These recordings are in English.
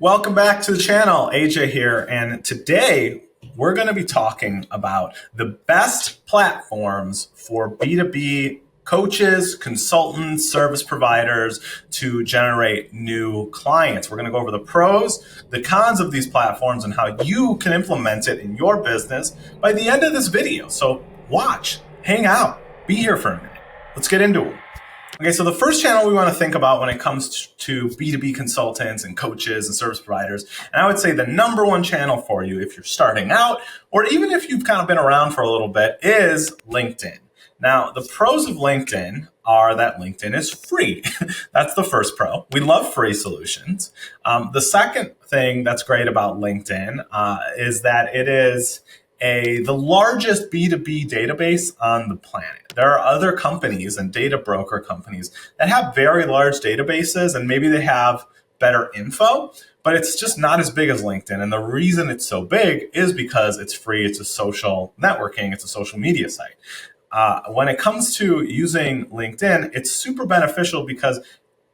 Welcome back to the channel. AJ here, and today we're going to be talking about the best platforms for B2B coaches, consultants, service providers to generate new clients. We're going to go over the pros, the cons of these platforms, and how you can implement it in your business by the end of this video. So watch, hang out, be here for a minute. Let's get into it. Okay, so the first channel we want to think about when it comes to B2B consultants and coaches and service providers, and I would say the number one channel for you if you're starting out, or even if you've kind of been around for a little bit, is LinkedIn. Now, the pros of LinkedIn are that LinkedIn is free. That's the first pro. We love free solutions. The second thing that's great about LinkedIn is that it is the largest B2B database on the planet. There are other companies and data broker companies that have very large databases, and maybe they have better info, but it's just not as big as LinkedIn. And the reason it's so big is because it's free. It's a social networking. It's a social media site. When it comes to using LinkedIn, it's super beneficial because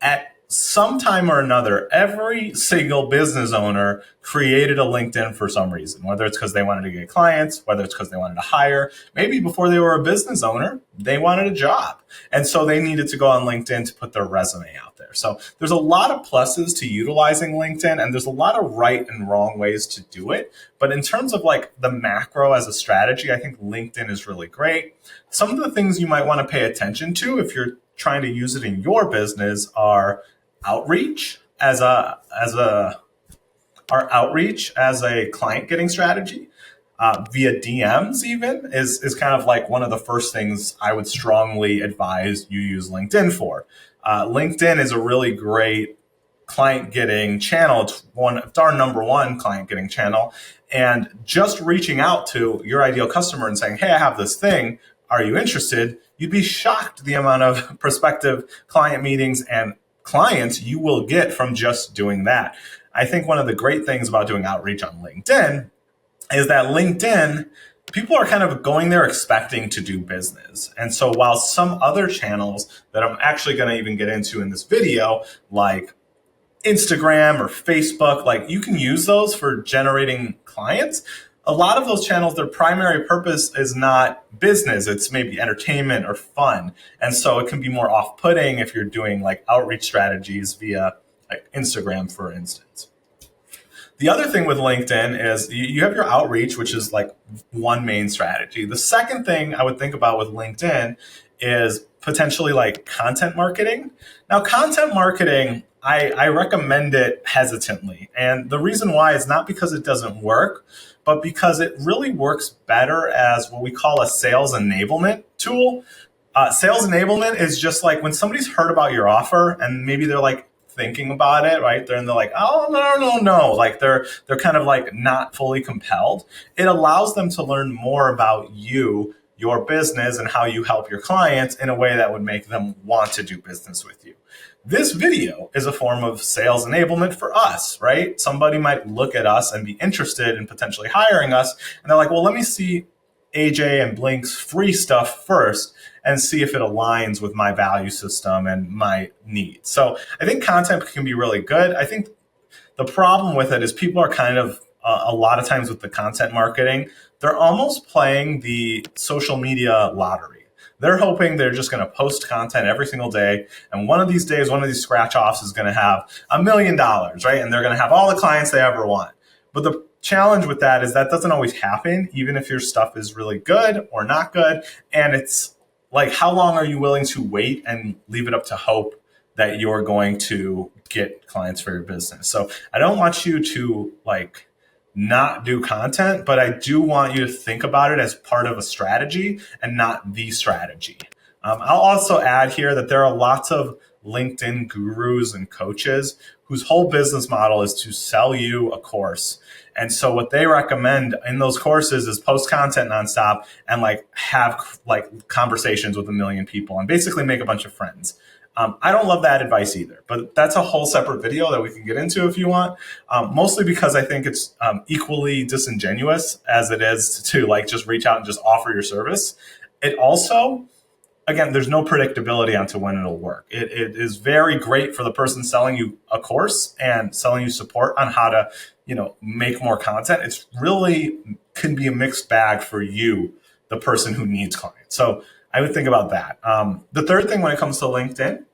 at some time or another, every single business owner created a LinkedIn for some reason, whether it's because they wanted to get clients, whether it's because they wanted to hire, maybe before they were a business owner, they wanted a job. And so they needed to go on LinkedIn to put their resume out there. So there's a lot of pluses to utilizing LinkedIn, and there's a lot of right and wrong ways to do it. But in terms of like the macro as a strategy, I think LinkedIn is really great. Some of the things you might want to pay attention to if you're trying to use it in your business are outreach as a client getting strategy via DMs even is kind of like one of the first things I would strongly advise you use LinkedIn for. LinkedIn is a really great client getting channel. It's our number one client getting channel, and just reaching out to your ideal customer and saying, hey, I have this thing. Are you interested? You'd be shocked the amount of prospective client meetings and clients you will get from just doing that. I think one of the great things about doing outreach on LinkedIn is that LinkedIn, people are kind of going there expecting to do business. And so while some other channels that I'm actually going to even get into in this video, like Instagram or Facebook, like you can use those for generating clients. A lot of those channels, their primary purpose is not business. It's maybe entertainment or fun. And so it can be more off-putting if you're doing like outreach strategies via like Instagram, for instance. The other thing with LinkedIn is you have your outreach, which is like one main strategy. The second thing I would think about with LinkedIn is potentially like content marketing. Now, content marketing, I recommend it hesitantly. And the reason why is not because it doesn't work, but because it really works better as what we call a sales enablement tool. Sales enablement is just like when somebody's heard about your offer and maybe they're like thinking about it, right? They're like, oh, no. Like they're kind of like not fully compelled. It allows them to learn more about you, your business, and how you help your clients in a way that would make them want to do business with you. This video is a form of sales enablement for us, right? Somebody might look at us and be interested in potentially hiring us. And they're like, well, let me see AJ and Blink's free stuff first and see if it aligns with my value system and my needs. So I think content can be really good. I think the problem with it is people are kind of, a lot of times with the content marketing, they're almost playing the social media lottery. They're hoping they're just going to post content every single day. And one of these days, one of these scratch offs is going to have $1 million, right? And they're going to have all the clients they ever want. But the challenge with that is that doesn't always happen, even if your stuff is really good or not good. And it's like, how long are you willing to wait and leave it up to hope that you're going to get clients for your business? So I don't want you to like not do content, but I do want you to think about it as part of a strategy and not the strategy. I'll also add here that there are lots of LinkedIn gurus and coaches whose whole business model is to sell you a course. And so what they recommend in those courses is post content nonstop and like have like conversations with 1 million people and basically make a bunch of friends. I don't love that advice either, but that's a whole separate video that we can get into if you want, mostly because I think it's equally disingenuous as it is to like just reach out and just offer your service. It also again, there's no predictability onto when it'll work. It is very great for the person selling you a course and selling you support on how to, make more content. It's really can be a mixed bag for you, the person who needs clients. So I would think about that. The third thing when it comes to LinkedIn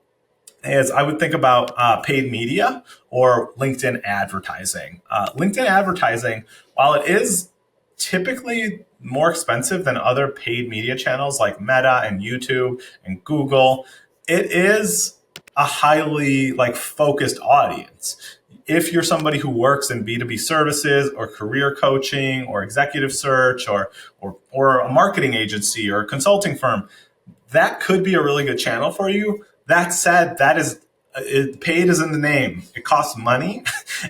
is I would think about paid media or LinkedIn advertising. LinkedIn advertising, while it is typically more expensive than other paid media channels like Meta and YouTube and Google, it is a highly focused audience. If you're somebody who works in B2B services or career coaching or executive search or a marketing agency or a consulting firm, that could be a really good channel for you. That said, paid is in the name. It costs money.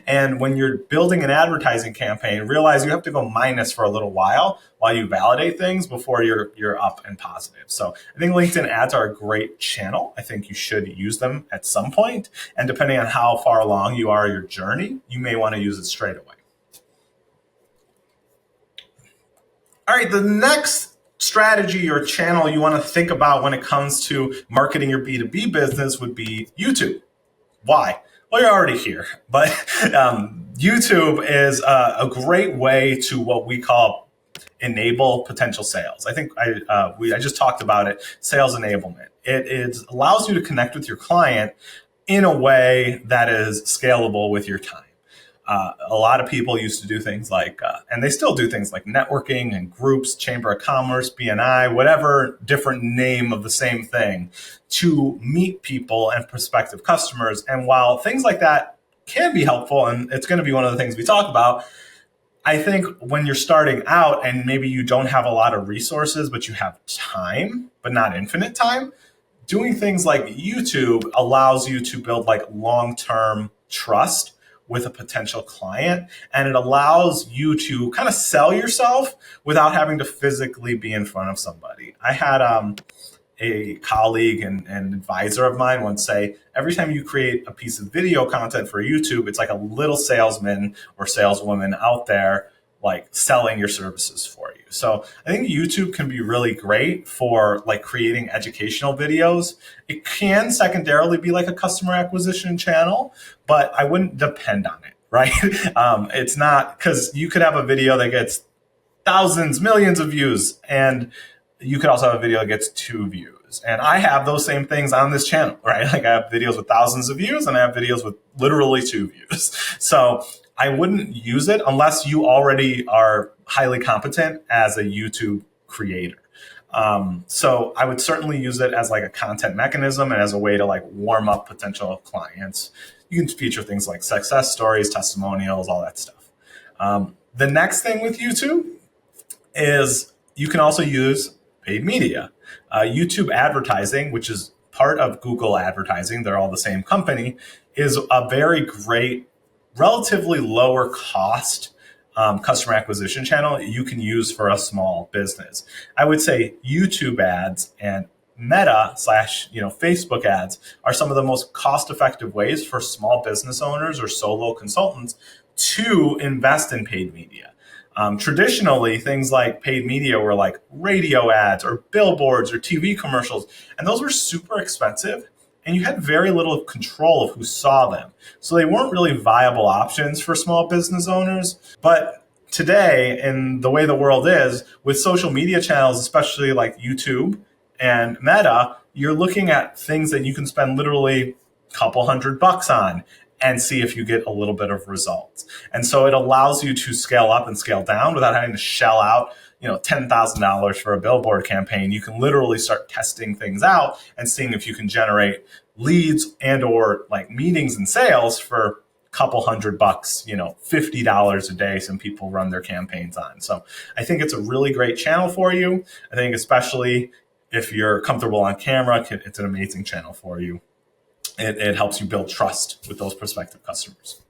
And when you're building an advertising campaign, realize you have to go minus for a little while you validate things before you're up and positive. So I think LinkedIn ads are a great channel. I think you should use them at some point. And depending on how far along you are in your journey, you may want to use it straight away. All right, the next strategy or channel you want to think about when it comes to marketing your B2B business would be YouTube. Why? Well, you're already here, but YouTube is a great way to what we call enable potential sales. I think I just talked about it, sales enablement. It allows you to connect with your client in a way that is scalable with your time. A lot of people used to do things like, and they still do things like networking and groups, Chamber of Commerce, BNI, whatever different name of the same thing, to meet people and prospective customers. And while things like that can be helpful, and it's going to be one of the things we talk about, I think when you're starting out and maybe you don't have a lot of resources, but you have time, but not infinite time, doing things like YouTube allows you to build long-term trust with a potential client. And it allows you to kind of sell yourself without having to physically be in front of somebody. I had a colleague and advisor of mine once say, every time you create a piece of video content for YouTube, it's like a little salesman or saleswoman out there selling your services for you. So I think YouTube can be really great for creating educational videos. It can secondarily be a customer acquisition channel, but I wouldn't depend on it, right? It's not, because you could have a video that gets thousands, millions of views, and you could also have a video that gets 2 views. And I have those same things on this channel, right? I have videos with thousands of views and I have videos with literally 2 views. So I wouldn't use it unless you already are highly competent as a YouTube creator. So I would certainly use it as a content mechanism and as a way to warm up potential clients. You can feature things like success stories, testimonials, all that stuff. The next thing with YouTube is you can also use paid media. YouTube advertising, which is part of Google advertising, they're all the same company, is a very great, relatively lower cost customer acquisition channel you can use for a small business. I would say YouTube ads and Meta / Facebook ads are some of the most cost-effective ways for small business owners or solo consultants to invest in paid media. Traditionally, things like paid media were radio ads or billboards or TV commercials, and those were super expensive. And you had very little control of who saw them. So they weren't really viable options for small business owners. But today, in the way the world is, with social media channels, especially like YouTube and Meta, you're looking at things that you can spend literally a couple $100 on and see if you get a little bit of results. And so it allows you to scale up and scale down without having to shell out $10,000 for a billboard campaign. You can literally start testing things out and seeing if you can generate leads and or meetings and sales for a couple $100, $50 a day. Some people run their campaigns on. So I think it's a really great channel for you. I think especially if you're comfortable on camera, it's an amazing channel for you. It helps you build trust with those prospective customers.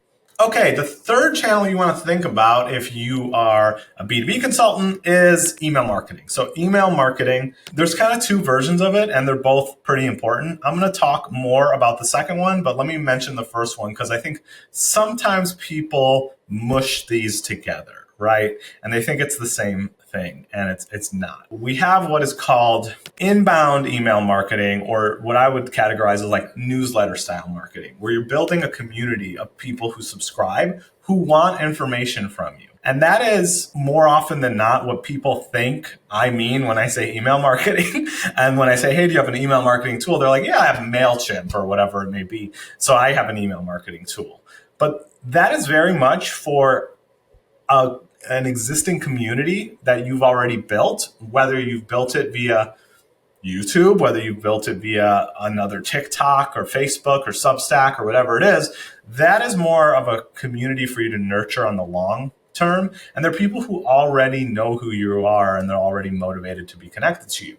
Okay, the third channel you want to think about if you are a B2B consultant is email marketing. So email marketing, there's kind of 2 versions of it, and they're both pretty important. I'm going to talk more about the second one, but let me mention the first one because I think sometimes people mush these together, right? And they think it's the same thing, and it's not. We have what is called inbound email marketing, or what I would categorize as like newsletter style marketing, where you're building a community of people who subscribe, who want information from you. And that is more often than not what people think I mean when I say email marketing. And when I say, hey, do you have an email marketing tool? They're like, yeah, I have MailChimp or whatever it may be. So I have an email marketing tool. But that is very much for an existing community that you've already built, whether you've built it via YouTube, whether you've built it via another TikTok or Facebook or Substack or whatever it is. That is more of a community for you to nurture on the long term. And they're people who already know who you are and they're already motivated to be connected to you.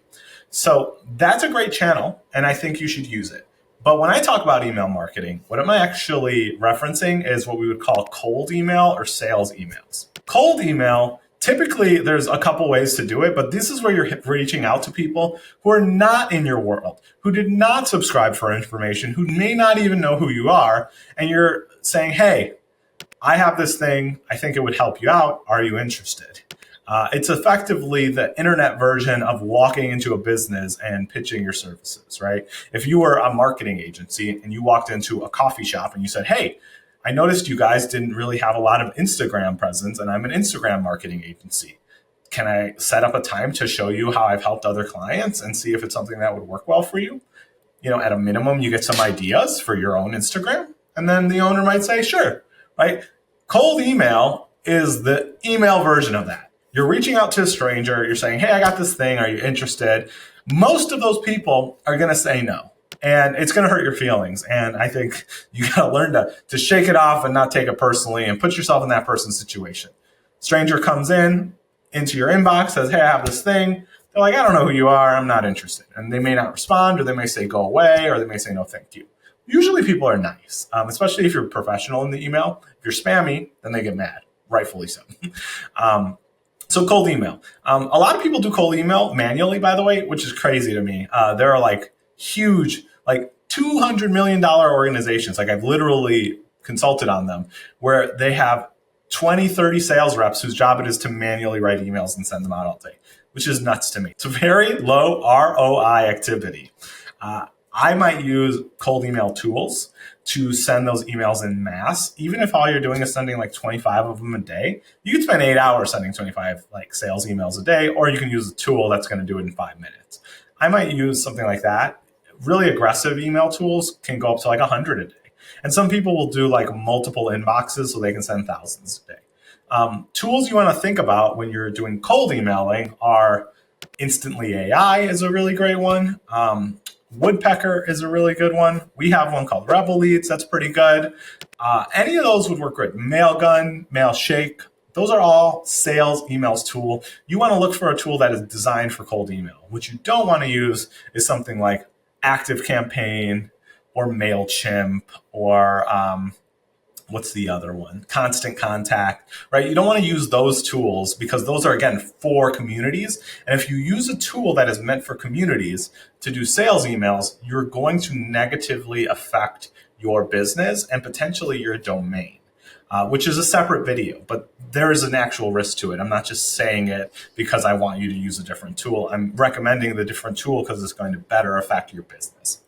So that's a great channel, and I think you should use it. But when I talk about email marketing, what am I actually referencing is what we would call cold email or sales emails. Cold email, typically there's a couple ways to do it, but this is where you're reaching out to people who are not in your world, who did not subscribe for information, who may not even know who you are, and you're saying, hey, I have this thing, I think it would help you out, are you interested? It's effectively the internet version of walking into a business and pitching your services, right? If you were a marketing agency and you walked into a coffee shop and you said, hey, I noticed you guys didn't really have a lot of Instagram presence, and I'm an Instagram marketing agency. Can I set up a time to show you how I've helped other clients and see if it's something that would work well for you? You know, at a minimum, you get some ideas for your own Instagram, and then the owner might say, sure, right? Cold email is the email version of that. You're reaching out to a stranger. You're saying, hey, I got this thing. Are you interested? Most of those people are going to say no. And it's going to hurt your feelings. And I think you got to learn to shake it off and not take it personally and put yourself in that person's situation. Stranger comes into your inbox, says, hey, I have this thing. They're like, I don't know who you are. I'm not interested. And they may not respond, or they may say, go away, or they may say, no, thank you. Usually people are nice, especially if you're professional in the email. If you're spammy, then they get mad, rightfully so. So cold email. A lot of people do cold email manually, by the way, which is crazy to me. There are like huge, like $200 million organizations. Like I've literally consulted on them where they have 20, 30 sales reps whose job it is to manually write emails and send them out all day, which is nuts to me. It's a very low ROI activity. I might use cold email tools to send those emails in mass. Even if all you're doing is sending like 25 of them a day, you can spend 8 hours sending 25 like sales emails a day, or you can use a tool that's going to do it in 5 minutes. I might use something like that. Really aggressive email tools can go up to like 100 a day. And some people will do like multiple inboxes so they can send thousands a day. Tools you want to think about when you're doing cold emailing are Instantly AI is a really great one. Woodpecker is a really good one. We have one called Rebel Leads. That's pretty good. Any of those would work great. Mailgun, Mailshake. Those are all sales emails tool. You want to look for a tool that is designed for cold email. What you don't want to use is something like ActiveCampaign or MailChimp or what's the other one? Constant Contact, right? You don't want to use those tools because those are, again, for communities. And if you use a tool that is meant for communities to do sales emails, you're going to negatively affect your business and potentially your domain, which is a separate video. But there is an actual risk to it. I'm not just saying it because I want you to use a different tool. I'm recommending the different tool because it's going to better affect your business.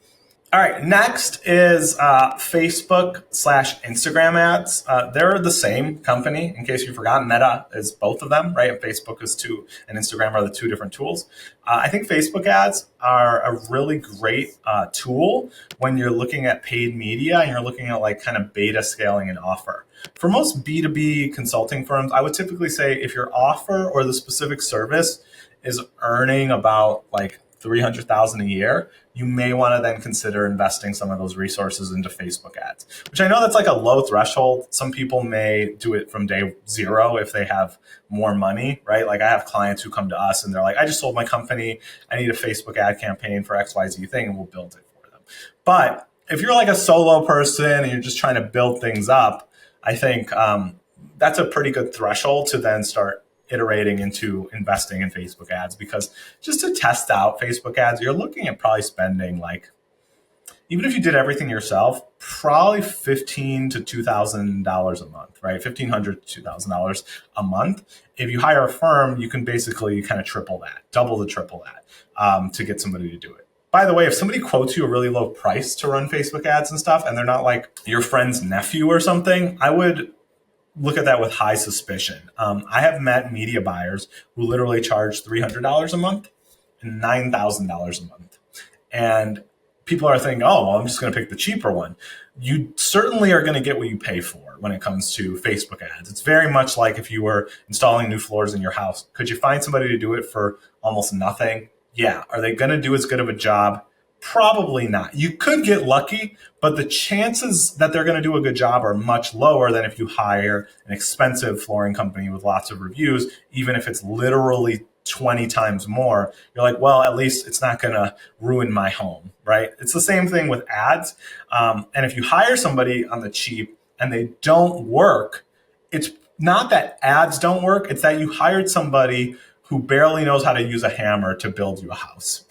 All right, next is Facebook/Instagram ads. They're the same company, in case you forgot. Meta is both of them, right? Facebook is two, and Instagram are the two different tools. I think Facebook ads are a really great tool when you're looking at paid media and you're looking at like kind of beta scaling an offer. For most B2B consulting firms, I would typically say if your offer or the specific service is earning about like $300,000 a year, you may want to then consider investing some of those resources into Facebook ads, which I know that's like a low threshold. Some people may do it from day zero if they have more money, right? Like I have clients who come to us and they're like, I just sold my company. I need a Facebook ad campaign for XYZ thing, and we'll build it for them. But if you're like a solo person and you're just trying to build things up, I think that's a pretty good threshold to then start iterating into investing in Facebook ads, because just to test out Facebook ads, you're looking at probably spending like even if you did everything yourself, probably $15 to $2,000 a month, right? $1,500 to $2,000 a month. If you hire a firm, you can basically kind of triple that, double the triple that, to get somebody to do it. By the way, if somebody quotes you a really low price to run Facebook ads and stuff, and they're not like your friend's nephew or something, I would look at that with high suspicion. I have met media buyers who literally charge $300 a month and $9,000 a month. And people are thinking, oh, well, I'm just going to pick the cheaper one. You certainly are going to get what you pay for when it comes to Facebook ads. It's very much like if you were installing new floors in your house. Could you find somebody to do it for almost nothing? Yeah. Are they going to do as good of a job? Probably not. You could get lucky, but the chances that they're going to do a good job are much lower than if you hire an expensive flooring company with lots of reviews, even if it's literally 20 times more. You're like, well, at least it's not going to ruin my home, right? It's the same thing with ads. And if you hire somebody on the cheap and they don't work, it's not that ads don't work. It's that you hired somebody who barely knows how to use a hammer to build you a house.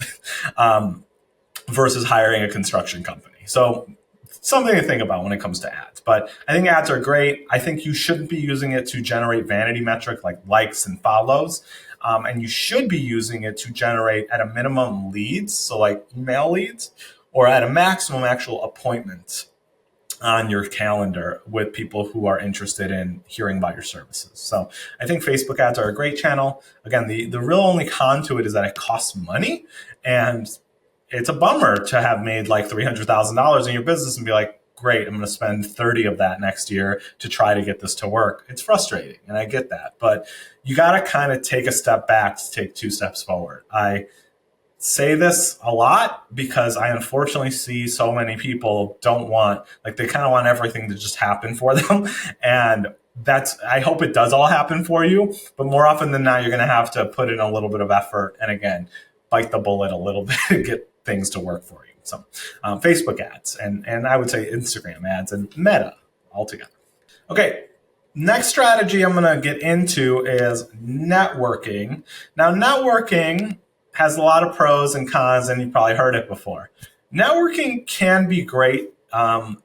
Versus hiring a construction company. So something to think about when it comes to ads. But I think ads are great. I think you shouldn't be using it to generate vanity metric like likes and follows. And you should be using it to generate at a minimum leads, so like email leads, or at a maximum actual appointments on your calendar with people who are interested in hearing about your services. So I think Facebook ads are a great channel. Again, the real only con to it is that it costs money, and it's a bummer to have made like $300,000 in your business and be like, great, I'm going to spend 30 of that next year to try to get this to work. It's frustrating, and I get that, but you got to kind of take a step back to take 2 steps forward. I say this a lot because I unfortunately see so many people don't want, like they kind of want everything to just happen for them. And I hope it does all happen for you, but more often than not, you're going to have to put in a little bit of effort. And again, bite the bullet a little bit to get things to work for you. So Facebook ads and I would say Instagram ads and Meta altogether. Okay, next strategy I'm going to get into is networking. Now, networking has a lot of pros and cons, and you've probably heard it before. Networking can be great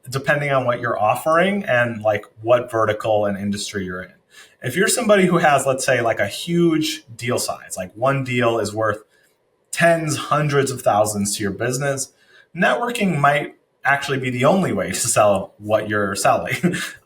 depending on what you're offering and like what vertical and industry you're in. If you're somebody who has, let's say, like a huge deal size, like one deal is worth tens, hundreds of thousands to your business, networking might actually be the only way to sell what you're selling.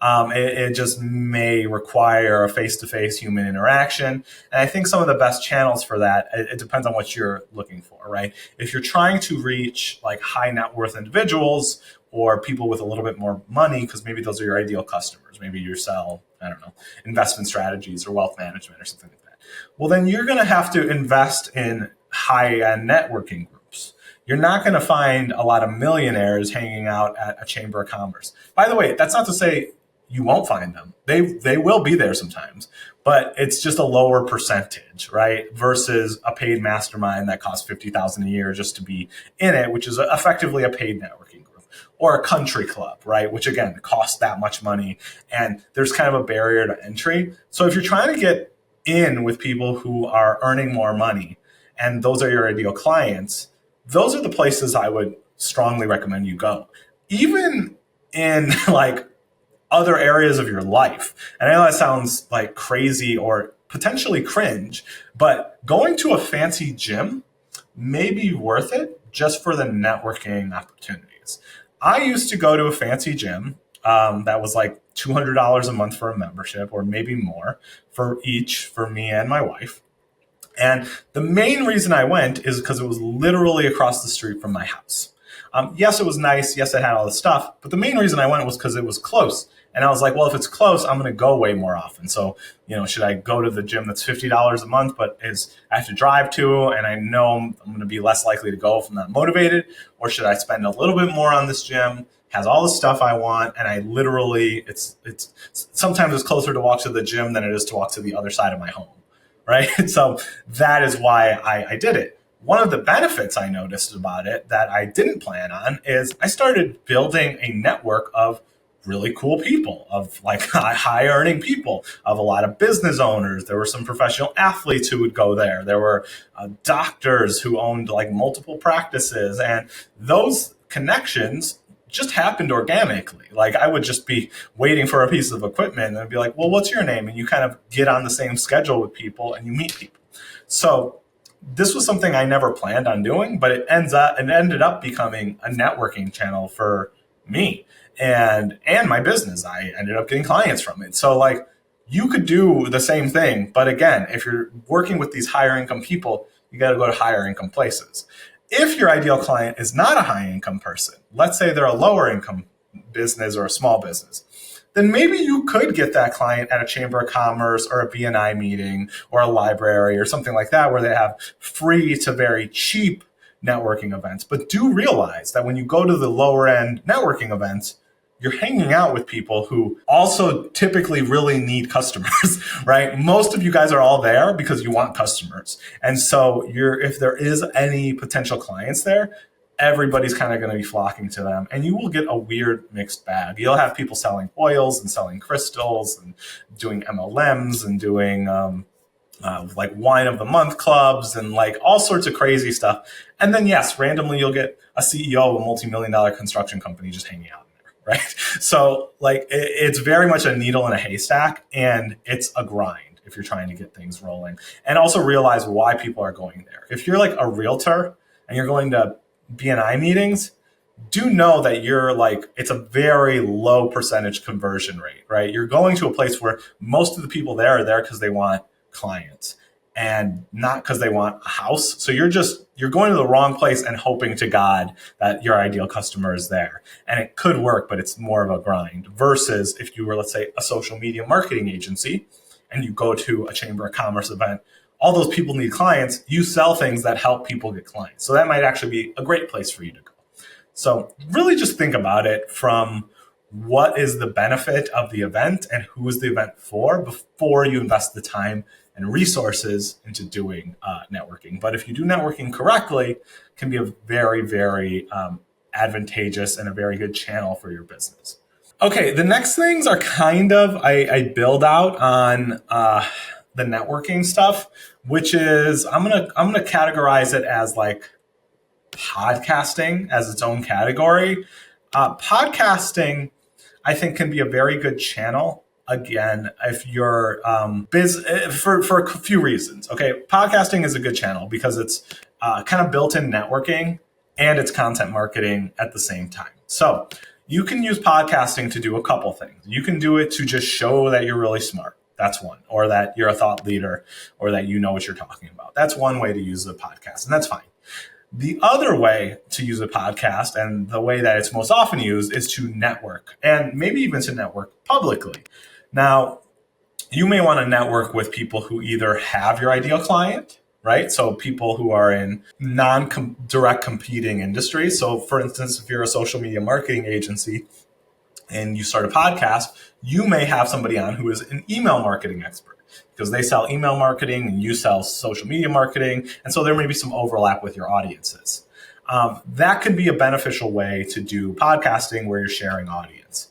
It just may require a face-to-face human interaction. And I think some of the best channels for that, it depends on what you're looking for, right? If you're trying to reach like high net worth individuals or people with a little bit more money, because maybe those are your ideal customers. Maybe you sell, I don't know, investment strategies or wealth management or something like that. Well, then you're going to have to invest in high-end networking groups. You're not going to find a lot of millionaires hanging out at a chamber of commerce. By the way, that's not to say you won't find them. They will be there sometimes, but it's just a lower percentage, right? Versus a paid mastermind that costs $50,000 a year just to be in it, which is effectively a paid networking group, or a country club, right? Which again costs that much money, and there's kind of a barrier to entry. So if you're trying to get in with people who are earning more money, and those are your ideal clients, those are the places I would strongly recommend you go. Even in like other areas of your life. And I know that sounds like crazy or potentially cringe, but going to a fancy gym may be worth it just for the networking opportunities. I used to go to a fancy gym that was like $200 a month for a membership, or maybe more for me and my wife. And the main reason I went is because it was literally across the street from my house. Yes, it was nice. Yes, it had all the stuff. But the main reason I went was because it was close. And I was like, well, if it's close, I'm going to go way more often. So, should I go to the gym that's $50 a month, but I have to drive to, and I know I'm going to be less likely to go if I'm not motivated? Or should I spend a little bit more on this gym, has all the stuff I want, and I literally, it's sometimes it's closer to walk to the gym than it is to walk to the other side of my home. Right? So that is why I did it. One of the benefits I noticed about it that I didn't plan on is I started building a network of really cool people, of like high earning people, of a lot of business owners. There were some professional athletes who would go there. There were doctors who owned like multiple practices. And those connections just happened organically. Like I would just be waiting for a piece of equipment and I'd be like, well, what's your name? And you kind of get on the same schedule with people and you meet people. So this was something I never planned on doing, but it ended up becoming a networking channel for me and my business. I ended up getting clients from it. So like you could do the same thing, but again, if you're working with these higher income people, you got to go to higher income places. If your ideal client is not a high income person, let's say they're a lower income business or a small business, then maybe you could get that client at a chamber of commerce or a BNI meeting or a library or something like that, where they have free to very cheap networking events. But do realize that when you go to the lower end networking events, you're hanging out with people who also typically really need customers, right? Most of you guys are all there because you want customers. And so if there is any potential clients there, everybody's kind of going to be flocking to them, and you will get a weird mixed bag. You'll have people selling oils and selling crystals and doing MLMs and doing like wine of the month clubs and like all sorts of crazy stuff. And then yes, randomly you'll get a CEO of a multi-million-dollar construction company just hanging out in there, right? So like it's very much a needle in a haystack, and it's a grind if you're trying to get things rolling. And also realize why people are going there. If you're like a realtor and you're going to BNI meetings, do know that it's a very low percentage conversion rate, right? You're going to a place where most of the people there are there because they want clients and not because they want a house. So you're going to the wrong place and hoping to God that your ideal customer is there. And it could work, but it's more of a grind versus if you were, let's say, a social media marketing agency and you go to a chamber of commerce event. All those people need clients. You sell things that help people get clients. So that might actually be a great place for you to go. So really just think about it from what is the benefit of the event and who is the event for before you invest the time and resources into doing networking. But if you do networking correctly, it can be a very, very advantageous and a very good channel for your business. Okay, the next things are kind of, I build out on the networking stuff, which is I'm gonna categorize it as like podcasting as its own category. Podcasting, I think, can be a very good channel. Again, if you're for a few reasons. Okay, podcasting is a good channel because it's kind of built-in networking and it's content marketing at the same time. So you can use podcasting to do a couple things. You can do it to just show that you're really smart. That's one. Or that you're a thought leader or that you know what you're talking about. That's one way to use a podcast, and that's fine. The other way to use a podcast, and the way that it's most often used, is to network, and maybe even to network publicly. Now, you may want to network with people who either have your ideal client, right? So people who are in non-direct competing industries. So for instance, if you're a social media marketing agency and you start a podcast, you may have somebody on who is an email marketing expert because they sell email marketing and you sell social media marketing. And so there may be some overlap with your audiences. That could be a beneficial way to do podcasting where you're sharing audience.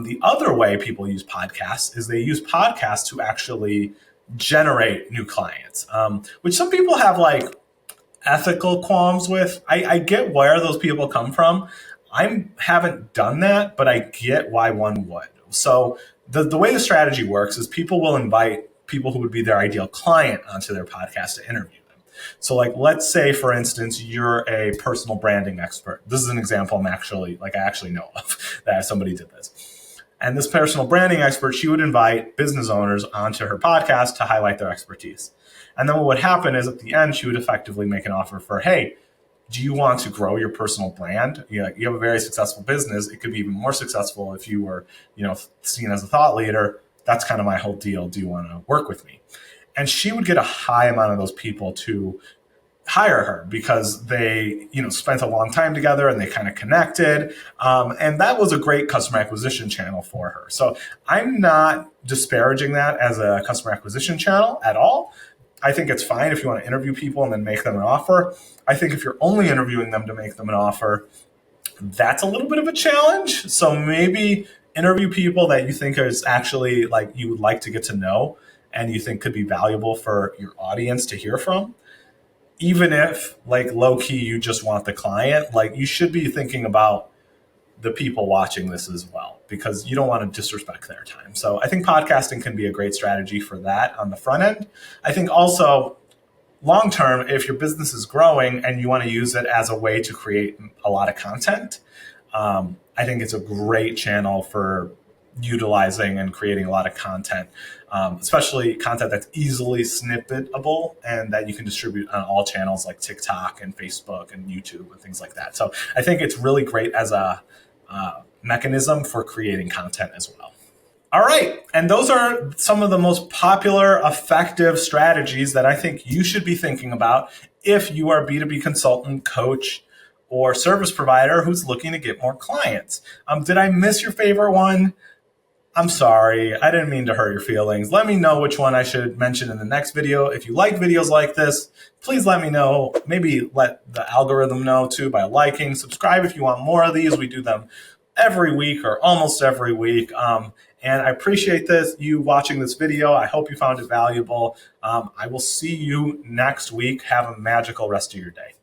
The other way people use podcasts is they use podcasts to actually generate new clients, which some people have like ethical qualms with. I get where those people come from. I haven't done that, but I get why one would. So the way the strategy works is people will invite people who would be their ideal client onto their podcast to interview them. So like, let's say, for instance, you're a personal branding expert. This is an example I actually know of that somebody did this. And this personal branding expert, she would invite business owners onto her podcast to highlight their expertise. And then what would happen is at the end, she would effectively make an offer for, hey, do you want to grow your personal brand? You have a very successful business. It could be even more successful if you were, seen as a thought leader. That's kind of my whole deal. Do you want to work with me? And she would get a high amount of those people to hire her because they, spent a long time together and they kind of connected. And that was a great customer acquisition channel for her. So I'm not disparaging that as a customer acquisition channel at all. I think it's fine if you want to interview people and then make them an offer. I think if you're only interviewing them to make them an offer, that's a little bit of a challenge. So maybe interview people that you think is actually like you would like to get to know and you think could be valuable for your audience to hear from. even if like low key you just want the client, like you should be thinking about the people watching this as well, because you don't want to disrespect their time. So I think podcasting can be a great strategy for that on the front end. I think also long term, if your business is growing and you want to use it as a way to create a lot of content, I think it's a great channel for utilizing and creating a lot of content, especially content that's easily snippetable and that you can distribute on all channels like TikTok and Facebook and YouTube and things like that. So I think it's really great as a mechanism for creating content as well. All right. And those are some of the most popular, effective strategies that I think you should be thinking about if you are a B2B consultant, coach, or service provider who's looking to get more clients. Did I miss your favorite one? I'm sorry. I didn't mean to hurt your feelings. Let me know which one I should mention in the next video. If you like videos like this, please let me know. Maybe let the algorithm know too by liking. Subscribe if you want more of these. We do them every week or almost every week. And I appreciate you watching this video. I hope you found it valuable. I will see you next week. Have a magical rest of your day.